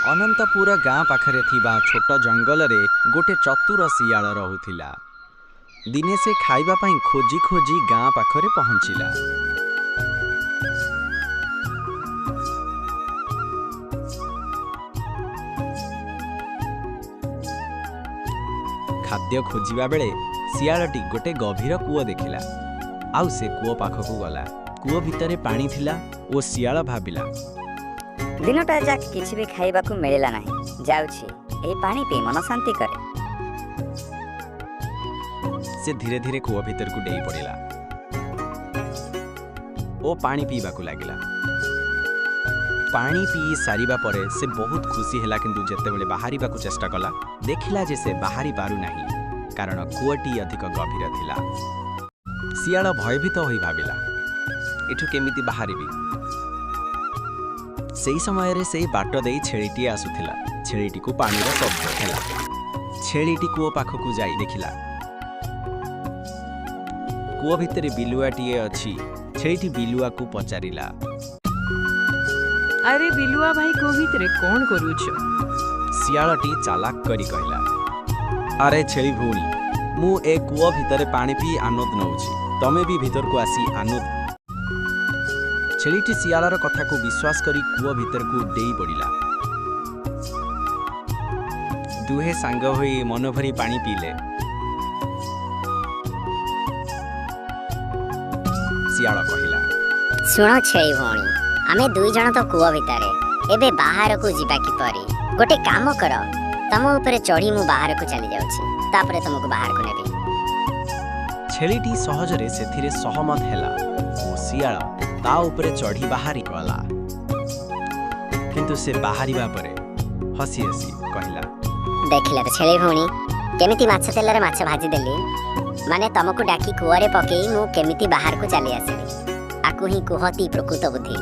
अनंतपुर गाँ पाखरे थिबा छोट जंगल रे गोटे चतुर शियाल रहुथिला। दिने से खाइबा पाई खोजी खोजी गाँ पाखरे पहुँचिला। खाद्य खोजिबा बेले शियालटी गोटे गभीर कूओ देखिला। आउ से कूओ पाखकू गला। कूओ भितरे पानी थिला ओ शियाल भाबिला, दिनटा जाक किछि भी खाइबाकू मिलिला नाही, जाउछि एही पानी पी मन शांति करे। से धीरे धीरे कूओ भीतर को डेई पड़िला ओ पानी पीबाकू लागिला। पानी पी सारिबा परे से बहुत खुशी हैला, किंतु जेतेबेले बाहरिबाकू चेष्टा कला देखिला जे से बाहरी पारु नाही, कारण कूओटी अधिक गभीर थिला। शियाल भयभीत होई भाबिला, एठु केमिति बाहरिबी। सेही समय रे सेही बाट देई छेळीटी आसुथिला। छेळीटी को पानीर शब्द हैला। छेळीटी कूओ पाखकू जाई देखिला कूओ भितरे बिलुआटीए अछि। छेळीटी बिलुआ को पचारिला, अरे बिलुआ भाई को भितरे कौन करूछ? शियालटी चालाक करी कहला, अरे छेली भूणी, मु ए कूओ भितरे पानी पी आनंद नउछि, तमे भी भीतर को आसी आनंद। छेलीटी शियालर कथा को विश्वास करी कूओ भीतर को डेई पड़िला। दुहे सांग होई मन भरी पानी पीले। शियाल कहिला, सुनो छेई भौणी, आमे दुई जण तो कूओ भितरे, एबे बाहर को जिबा कि परी। गोटे काम कर, तम ऊपर चढ़ी मु बाहर को चली जाउछि, तापरे तुमको बाहर को नेबी। छेलीटी सहजरे सेथिरे सहमत हैला ओ शियाल ता ऊपर चढ़ी बाहरी गला। किंतु से बाहरिबा परे हसी हसी कहिला, देखिला तो छेली भौणी, केमिति माछ तेलरे माछ भाजी देली, माने तुमको डाकी कुआरे पकेई मु केमिति बाहर को चली आसिली। आकु ही कुहती प्रकृत बुद्धि।